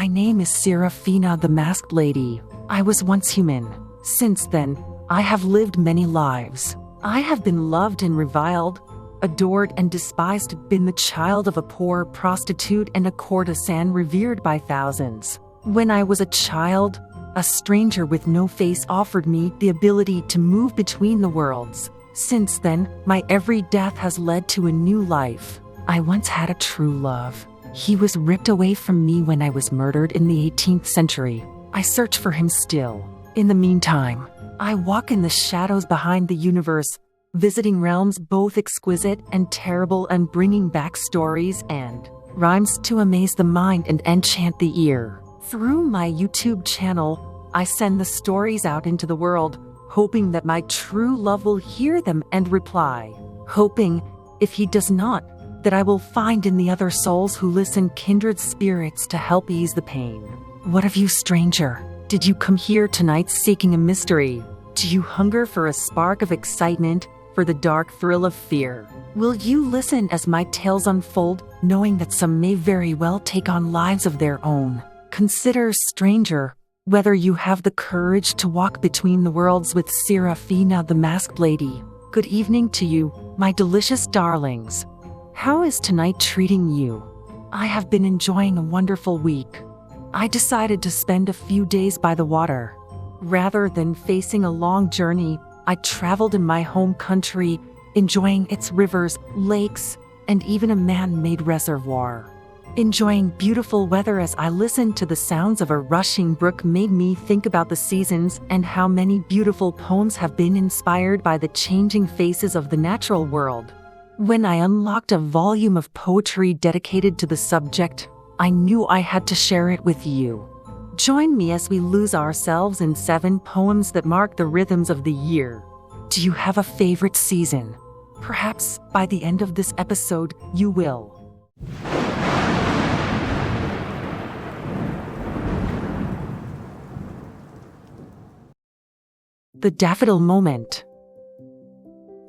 My name is Seraphina, the Masked Lady. I was once human. Since then, I have lived many lives. I have been loved and reviled, adored and despised, been the child of a poor prostitute and a courtesan revered by thousands. When I was a child, a stranger with no face offered me the ability to move between the worlds. Since then, my every death has led to a new life. I once had a true love. He was ripped away from me when I was murdered in the 18th century. I search for him still. In the meantime, I walk in the shadows behind the universe, visiting realms both exquisite and terrible and bringing back stories and rhymes to amaze the mind and enchant the ear. Through my YouTube channel, I send the stories out into the world, hoping that my true love will hear them and reply. Hoping, if he does not, that I will find in the other souls who listen kindred spirits to help ease the pain. What of you, stranger? Did you come here tonight seeking a mystery? Do you hunger for a spark of excitement, for the dark thrill of fear? Will you listen as my tales unfold, knowing that some may very well take on lives of their own? Consider, stranger, whether you have the courage to walk between the worlds with Seraphina, the Masked Lady. Good evening to you, my delicious darlings. How is tonight treating you? I have been enjoying a wonderful week. I decided to spend a few days by the water. Rather than facing a long journey, I traveled in my home country, enjoying its rivers, lakes, and even a man-made reservoir. Enjoying beautiful weather as I listened to the sounds of a rushing brook made me think about the seasons and how many beautiful poems have been inspired by the changing faces of the natural world. When I unlocked a volume of poetry dedicated to the subject, I knew I had to share it with you. Join me as we lose ourselves in 7 poems that mark the rhythms of the year. Do you have a favorite season? Perhaps by the end of this episode, you will. The daffodil moment.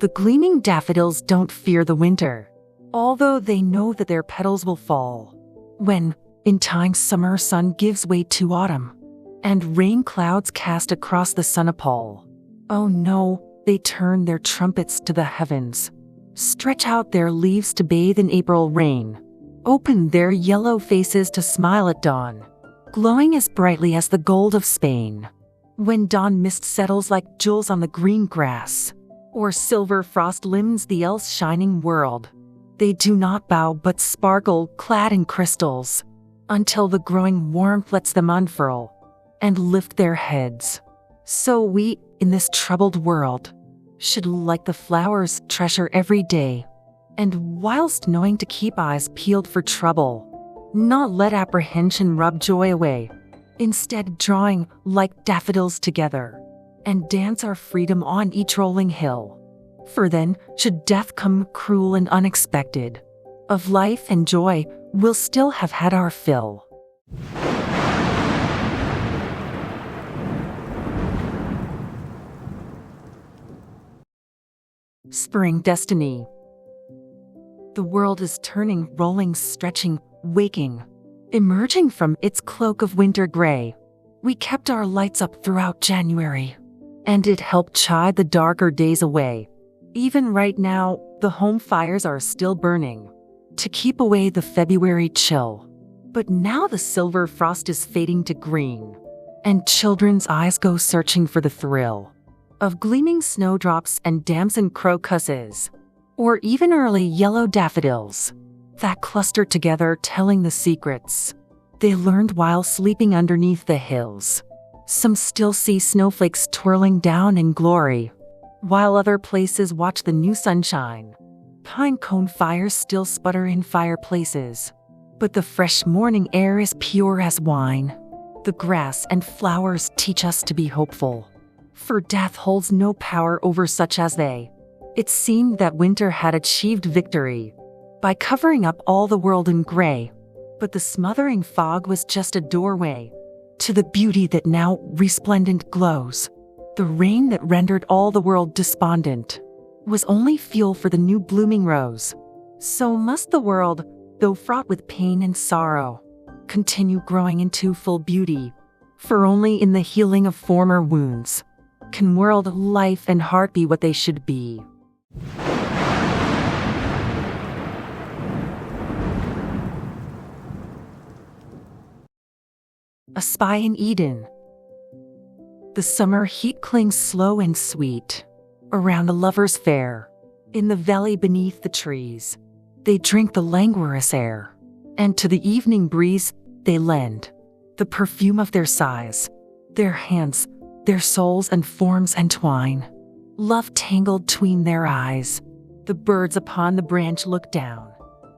The gleaming daffodils don't fear the winter, although they know that their petals will fall. When, in time, summer sun gives way to autumn, and rain clouds cast across the sun a pall. Oh no, they turn their trumpets to the heavens, stretch out their leaves to bathe in April rain, open their yellow faces to smile at dawn, glowing as brightly as the gold of Spain. When dawn mist settles like jewels on the green grass, or silver frost limns the else shining world, they do not bow but sparkle, clad in crystals, until the growing warmth lets them unfurl and lift their heads. So we, in this troubled world, should, like the flowers, treasure every day, and whilst knowing to keep eyes peeled for trouble, not let apprehension rub joy away, instead drawing, like daffodils together, and dance our freedom on each rolling hill. For then, should death come cruel and unexpected, of life and joy we'll still have had our fill. Spring destiny. The world is turning, rolling, stretching, waking, emerging from its cloak of winter gray. We kept our lights up throughout January, and it helped chide the darker days away. Even right now, the home fires are still burning to keep away the February chill. But now the silver frost is fading to green, and children's eyes go searching for the thrill of gleaming snowdrops and damson crocuses, or even early yellow daffodils that cluster together, telling the secrets they learned while sleeping underneath the hills. Some still see snowflakes twirling down in glory, while other places watch the new sunshine. Pine cone fires still sputter in fireplaces, but the fresh morning air is pure as wine. The grass and flowers teach us to be hopeful, for death holds no power over such as they. It seemed that winter had achieved victory by covering up all the world in gray, but the smothering fog was just a doorway to the beauty that now resplendent glows. The rain that rendered all the world despondent was only fuel for the new blooming rose. So must the world, though fraught with pain and sorrow, continue growing into full beauty. For only in the healing of former wounds can world, life, and heart be what they should be. A Spy in Eden. The summer heat clings slow and sweet around the lovers fair. In the valley beneath the trees, they drink the languorous air, and to the evening breeze they lend the perfume of their sighs. Their hands, their souls and forms entwine, love tangled 'tween their eyes. The birds upon the branch look down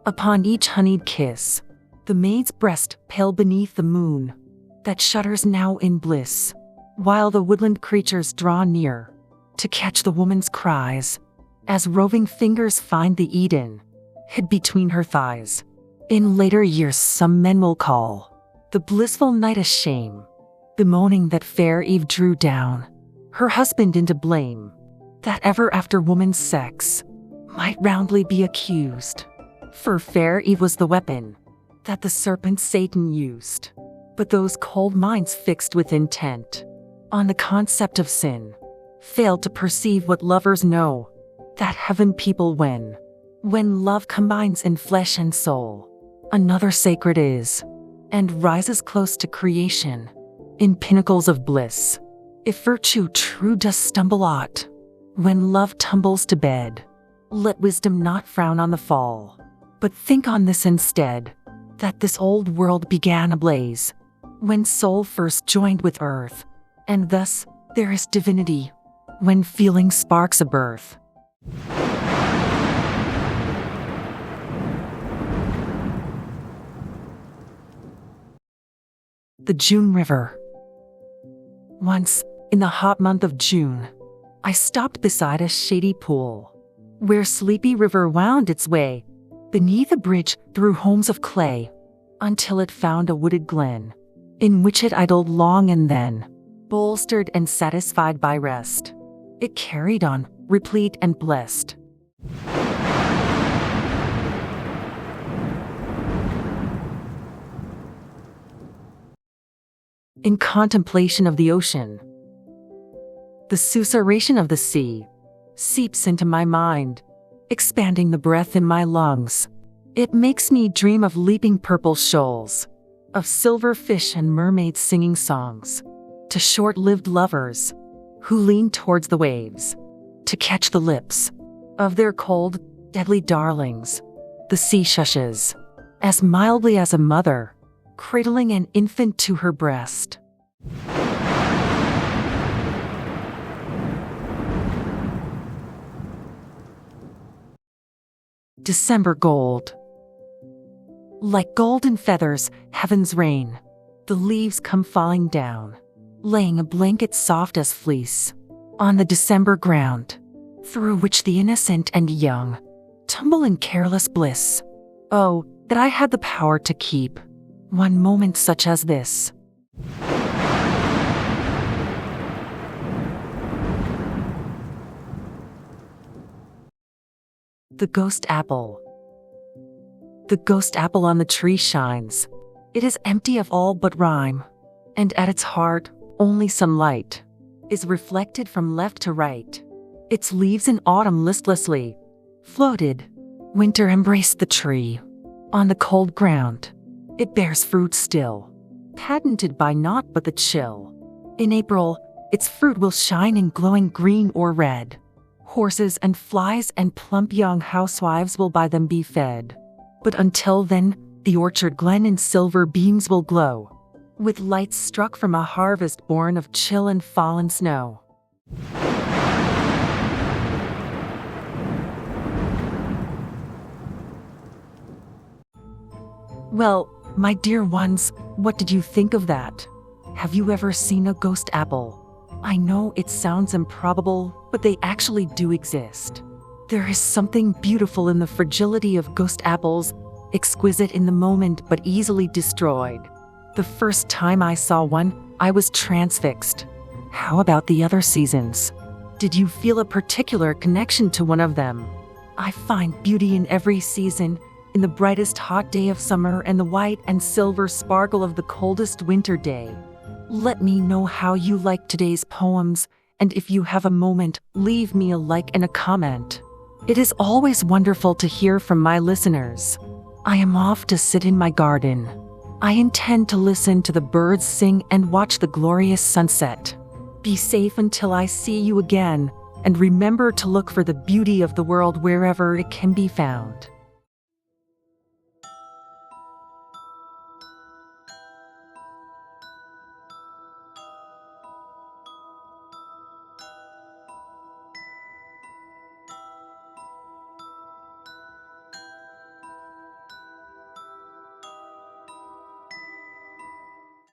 upon each honeyed kiss. The maid's breast pale beneath the moon that shudders now in bliss, while the woodland creatures draw near to catch the woman's cries, as roving fingers find the Eden hid between her thighs. In later years some men will call the blissful night a shame, bemoaning that fair Eve drew down her husband into blame, that ever after woman's sex might roundly be accused. For fair Eve was the weapon that the serpent Satan used. But those cold minds fixed with intent on the concept of sin failed to perceive what lovers know, that heaven people when love combines in flesh and soul, another sacred is, and rises close to creation in pinnacles of bliss. If virtue true does stumble aught, when love tumbles to bed, let wisdom not frown on the fall, but think on this instead, that this old world began ablaze when soul first joined with earth, and thus there is divinity when feeling sparks a birth. The June River. Once, in the hot month of June, I stopped beside a shady pool, where sleepy river wound its way beneath a bridge through homes of clay, until it found a wooded glen, in which it idled long, and then, bolstered and satisfied by rest, it carried on, replete and blessed. In contemplation of the ocean, the susurration of the sea seeps into my mind, expanding the breath in my lungs. It makes me dream of leaping purple shoals, of silver fish and mermaids singing songs, to short-lived lovers who lean towards the waves to catch the lips of their cold, deadly darlings. The sea shushes as mildly as a mother cradling an infant to her breast. December gold. Like golden feathers, heaven's rain, the leaves come falling down, laying a blanket soft as fleece on the December ground, through which the innocent and young tumble in careless bliss. Oh, that I had the power to keep one moment such as this. The ghost apple. The ghost apple on the tree shines. It is empty of all but rhyme, and at its heart, only some light is reflected from left to right. Its leaves in autumn listlessly floated. Winter embraced the tree. On the cold ground, it bears fruit still, patented by naught but the chill. In April, its fruit will shine in glowing green or red. Horses and flies and plump young housewives will by them be fed. But until then, the orchard glen in silver beams will glow, with lights struck from a harvest born of chill and fallen snow. Well, my dear ones, what did you think of that? Have you ever seen a ghost apple? I know it sounds improbable, but they actually do exist. There is something beautiful in the fragility of ghost apples, exquisite in the moment but easily destroyed. The first time I saw one, I was transfixed. How about the other seasons? Did you feel a particular connection to one of them? I find beauty in every season, in the brightest hot day of summer and the white and silver sparkle of the coldest winter day. Let me know how you like today's poems, and if you have a moment, leave me a like and a comment. It is always wonderful to hear from my listeners. I am off to sit in my garden. I intend to listen to the birds sing and watch the glorious sunset. Be safe until I see you again, and remember to look for the beauty of the world wherever it can be found.